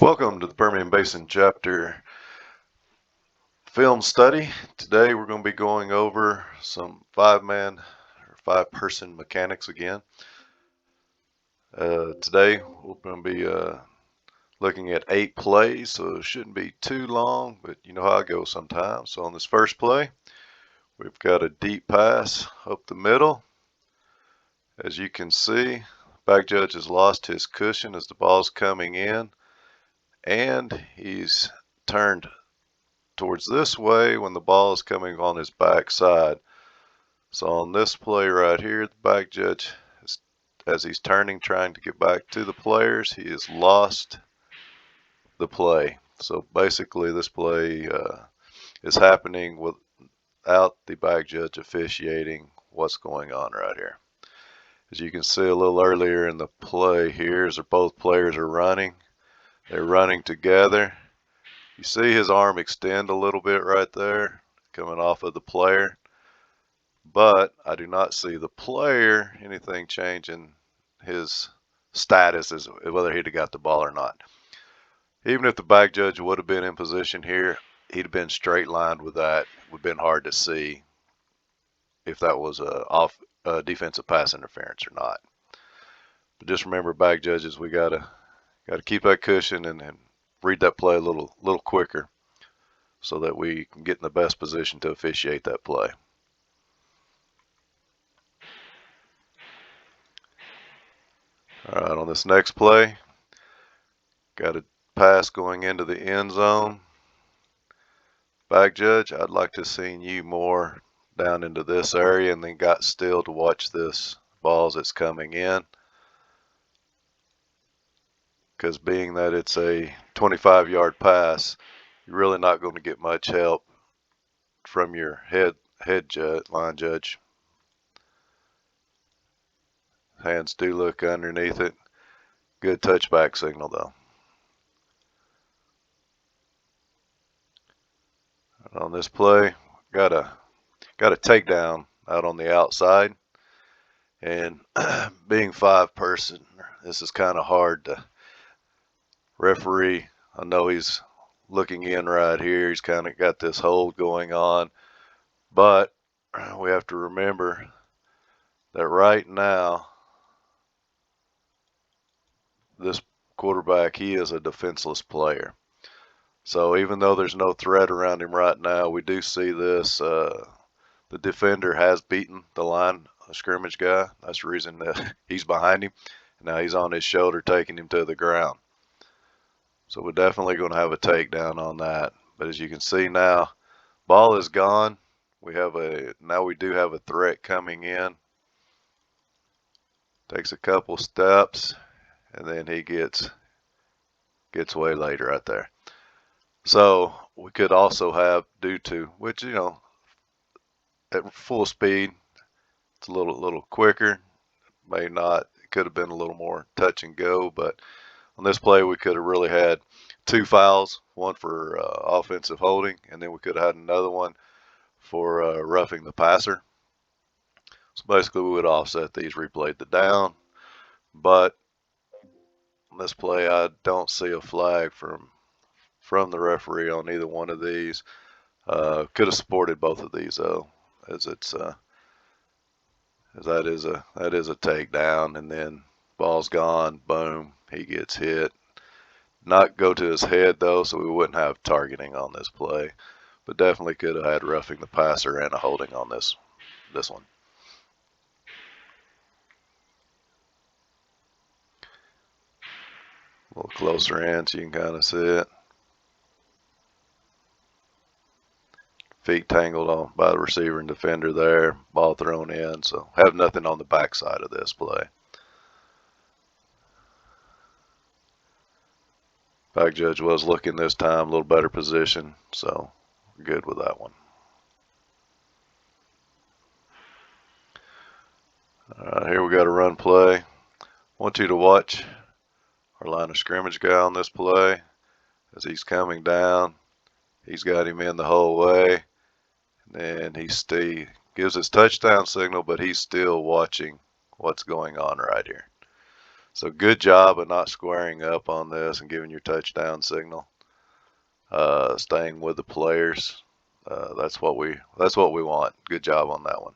Welcome to the Permian Basin chapter film study. Today we're going to be going over some five-man or five-person mechanics again. Today we're going to be looking at 8 plays, so it shouldn't be too long, but you know how it goes sometimes. So on this first play, we've got a deep pass up the middle. As you can see, back judge has lost his cushion as the ball's coming in, and he's turned towards this way when the ball is coming on his back side. So on this play right here, the back judge, as he's turning, trying to get back to the players, he has lost the play. So basically this play is happening without the back judge officiating what's going on right here. As you can see a little earlier in the play here, as both players are running, they're running together. You see his arm extend a little bit right there, coming off of the player. But I do not see the player anything changing his status as whether he'd have got the ball or not. Even if the back judge would have been in position here, he'd have been straight lined with that. It would have been hard to see if that was a defensive pass interference or not. But just remember, back judges, we gotta keep that cushion and read that play a little quicker so that we can get in the best position to officiate that play. All right, on this next play, got a pass going into the end zone. Back judge, I'd like to have seen you more down into this area and then got still to watch this ball as it's coming in. Because being that it's a 25-yard pass, you're really not going to get much help from your line judge. Hands do look underneath it. Good touchback signal though. On this play, got a takedown out on the outside, and being 5-person, this is kind of hard to referee. I know he's looking in right here. He's kind of got this hold going on, but we have to remember that right now this quarterback, he is a defenseless player. So even though there's no threat around him right now, we do see this. The defender has beaten the line scrimmage guy. That's the reason that he's behind him. Now he's on his shoulder taking him to the ground. So we're definitely going to have a takedown on that. But as you can see now, ball is gone. Now we do have a threat coming in. Takes a couple steps, and then he gets waylaid right there. So we could also have, due to which, you know, at full speed, it's a little quicker. May not. It could have been a little more touch and go, but on this play we could have really had 2 fouls, one for offensive holding, and then we could have had another one for roughing the passer. So basically we would offset these, replayed the down, but on this play I don't see a flag from the referee on either one of these. Could have supported both of these though, as it's as that is a takedown, and then ball's gone, boom, he gets hit. Not go to his head though, so we wouldn't have targeting on this play, but definitely could have had roughing the passer and a holding on this one. A little closer in so you can kind of see it. Feet tangled on by the receiver and defender there, ball thrown in, so have nothing on the backside of this play. Back judge was looking this time, a little better position, so we're good with that one. Here we got a run play. Want you to watch our line of scrimmage guy on this play. As he's coming down, he's got him in the whole way, and he gives his touchdown signal, but he's still watching what's going on right here. So good job of not squaring up on this and giving your touchdown signal. Staying with the players. That's what we want. Good job on that one.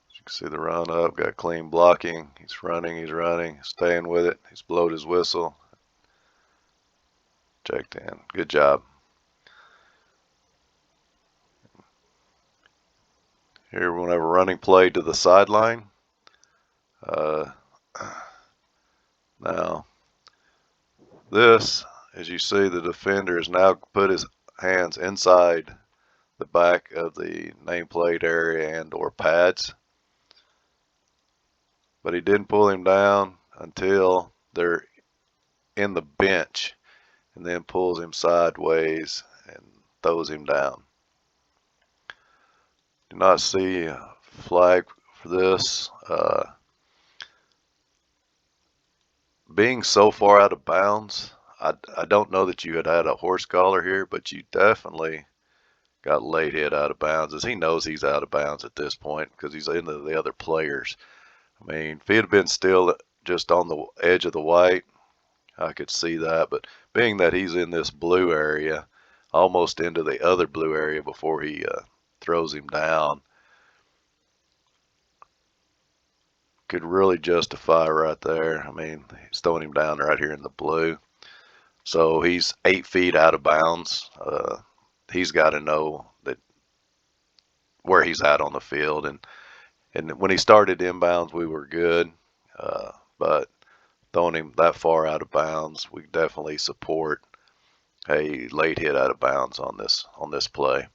As you can see the run up, got clean blocking. He's running, staying with it. He's blowed his whistle. Checked in. Good job. Here we're going to have a running play to the sideline. Now, this, as you see, the defender has now put his hands inside the back of the nameplate area and or pads. But he didn't pull him down until they're in the bench, and then pulls him sideways and throws him down. Do not see a flag for this. Being so far out of bounds, I don't know that you had a horse collar here, but you definitely got late hit out of bounds, as he knows he's out of bounds at this point because he's into the other players. I mean, if he had been still just on the edge of the white, I could see that, but being that he's in this blue area, almost into the other blue area before he throws him down, could really justify right there. I mean, he's throwing him down right here in the blue. So he's 8 feet out of bounds. He's got to know that where he's at on the field. And when he started inbounds, we were good. But throwing him that far out of bounds, we definitely support a late hit out of bounds on this play.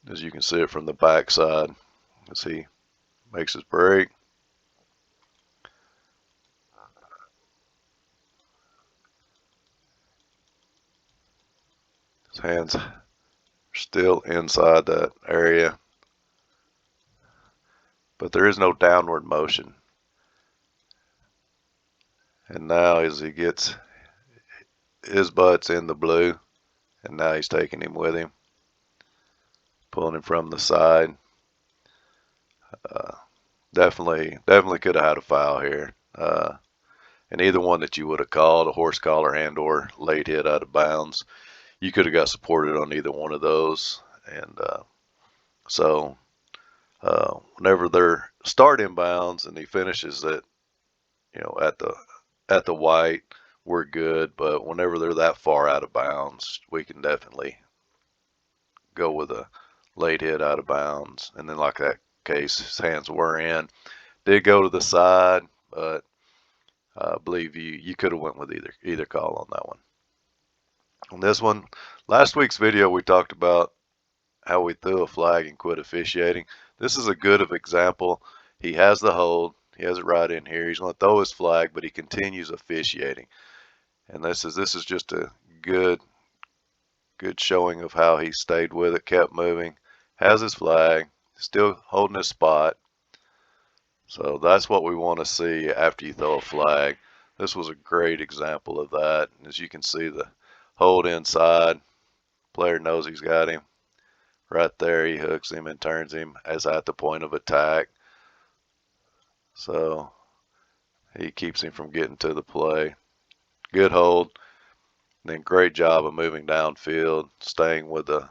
As you can see it from the backside, as he makes his break. His hands are still inside that area, but there is no downward motion. And now as he gets his butt's in the blue, and now he's taking him with him, pulling him from the side. Definitely could have had a foul here. And either one that you would have called, a horse collar and or late hit out of bounds, you could have got supported on either one of those. And so whenever they're start inbounds and he finishes it, at the white, we're good. But whenever they're that far out of bounds, we can definitely go with a late hit out of bounds. And then like that case, his hands were in. Did go to the side, but I believe you could have went with either call on that one. On this one, last week's video we talked about how we threw a flag and quit officiating. This is a good example. He has the hold. He has it right in here. He's going to throw his flag, but he continues officiating. And this is just a good showing of how he stayed with it, kept moving, has his flag, still holding his spot. So that's what we want to see after you throw a flag. This was a great example of that. As you can see, the hold inside, player knows he's got him. Right there, he hooks him and turns him as at the point of attack. So he keeps him from getting to the play. Good hold. And then great job of moving downfield, staying with the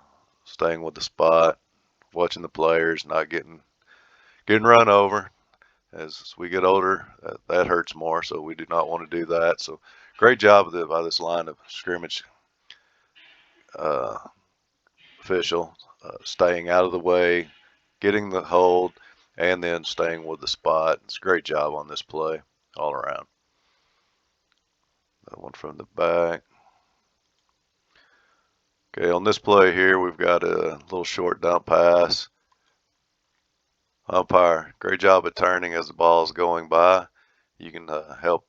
spot, watching the players, not getting run over. As we get older, that hurts more, so we do not want to do that. So great job by this line of scrimmage official, staying out of the way, getting the hold, and then staying with the spot. It's a great job on this play all around. That one from the back. Okay, on this play here, we've got a little short dump pass. Umpire, great job at turning as the ball is going by. You can help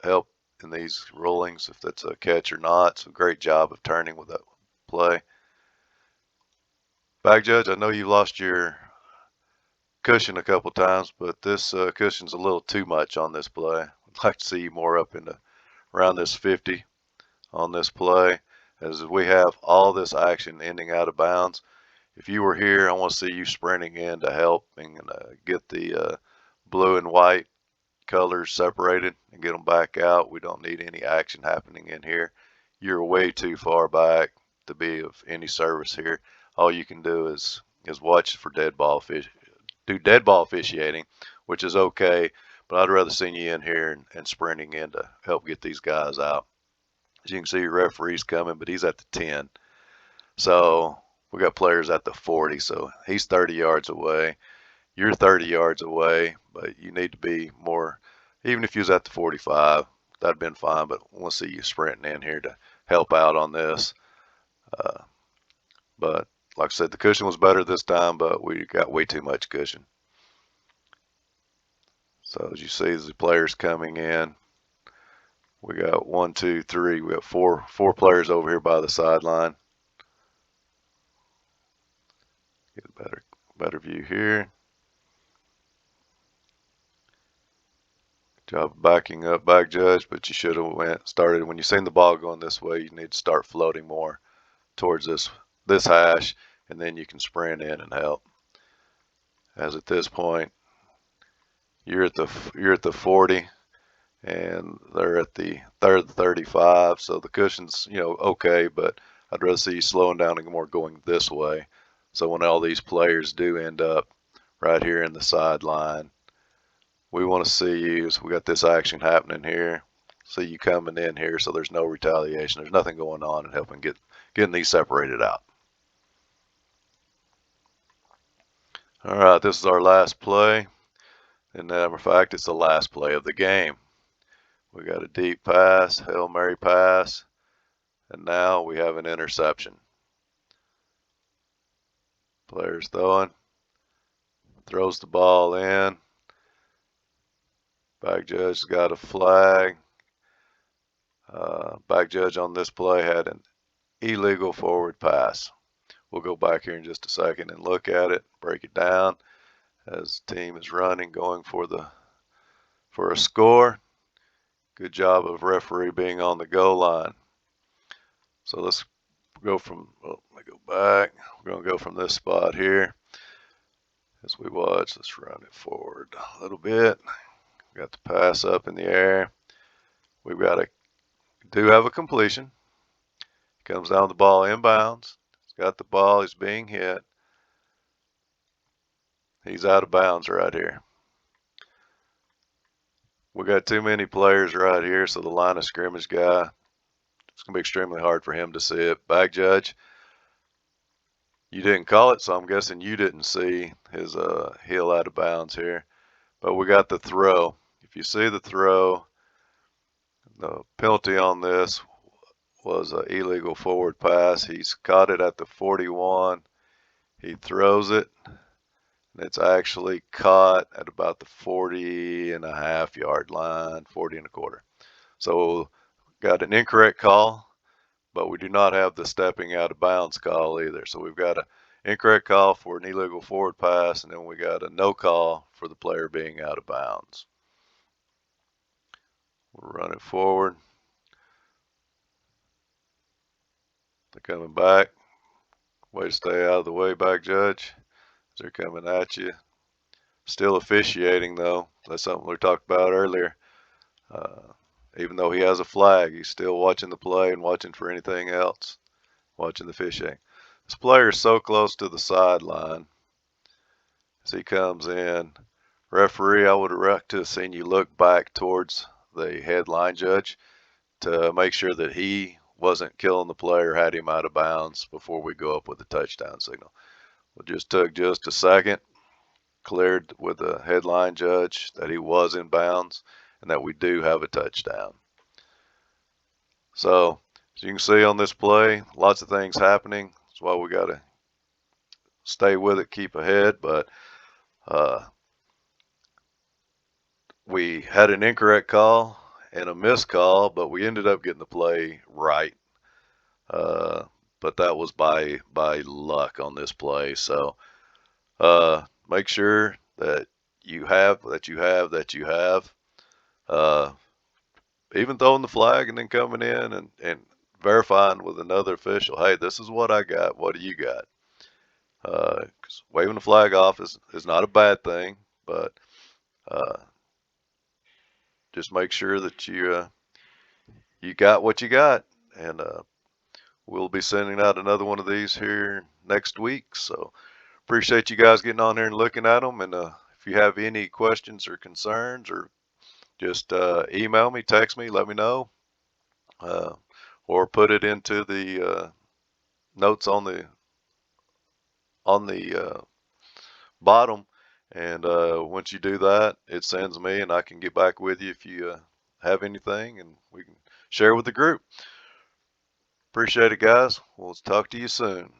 in these rulings if that's a catch or not. So great job of turning with that play. Back judge, I know you lost your cushion a couple times, but this cushion's a little too much on this play. I'd like to see you more up into around this 50 on this play, as we have all this action ending out of bounds. if you were here, I want to see you sprinting in to help and get the blue and white colors separated and get them back out. We don't need any action happening in here. You're way too far back to be of any service here. All you can do is watch for dead ball fish, do dead ball officiating, which is okay, but I'd rather see you in here and sprinting in to help get these guys out. As you can see, your referee's coming, but he's at the 10. So we got players at the 40, so he's 30 yards away. You're 30 yards away, but you need to be more, even if you was at the 45, that'd been fine, but we'll see you sprinting in here to help out on this. But like I said, the cushion was better this time, but we got way too much cushion. So as you see, the players coming in, we got 1, 2, 3, we got four players over here by the sideline. Get a better view here. Job of backing up, back judge, but you should have started when you seen the ball going this way. You need to start floating more towards this hash, and then you can sprint in and help. As at this point, you're at the 40, and they're at the 35. So the cushion's okay, but I'd rather see you slowing down and more going this way. So when all these players do end up right here in the sideline, we want to see you. So we got this action happening here. See you coming in here, so there's no retaliation. There's nothing going on and helping getting these separated out. All right, this is our last play. And matter of fact, it's the last play of the game. We got a deep pass, Hail Mary pass, and now we have an interception. Player's throwing, throws the ball in. Back judge got a flag. Back judge on this play had an illegal forward pass. We'll go back here in just a second and look at it, break it down as the team is running, going for a score. Good job of referee being on the goal line. So let's go from, let me go back. We're going to go from this spot here. As we watch, let's run it forward a little bit. We got the pass up in the air. We've got do have a completion. Comes down the ball inbounds. He's got the ball. He's being hit. He's out of bounds right here. We got too many players right here, so the line of scrimmage guy, it's going to be extremely hard for him to see it. Back judge, you didn't call it, so I'm guessing you didn't see his heel out of bounds here. But we got the throw. If you see the throw, the penalty on this was an illegal forward pass. He's caught it at the 41. He throws it, and it's actually caught at about the 40.5 yard line, 40 1/4. So got an incorrect call, but we do not have the stepping out of bounds call either. So we've got an incorrect call for an illegal forward pass, and then we got a no call for the player being out of bounds. We'll run it forward. They're coming back. Way to stay out of the way, back judge. They're coming at you. Still officiating though. That's something we talked about earlier. Even though he has a flag, he's still watching the play and watching for anything else. Watching the officiating. This player is so close to the sideline. As he comes in, referee, I would have liked to have seen you look back towards the headline judge to make sure that he wasn't killing the player, had him out of bounds before we go up with the touchdown signal. We just took just a second, cleared with the headline judge that he was in bounds and that we do have a touchdown. So as you can see on this play, lots of things happening. That's why we got to stay with it, keep ahead. But we had an incorrect call and a missed call, but we ended up getting the play right. But that was by luck on this play. So make sure that you have even throwing the flag and then coming in and verifying with another official, hey, this is what I got, what do you got? 'Cause waving the flag off is not a bad thing, but uh, just make sure that you got what you got, and we'll be sending out another one of these here next week. So appreciate you guys getting on here and looking at them. And if you have any questions or concerns, or just email me, text me, let me know, uh, or put it into the notes on the bottom. And once you do that, it sends me, and I can get back with you if you have anything, and we can share with the group. Appreciate it, guys. We'll talk to you soon.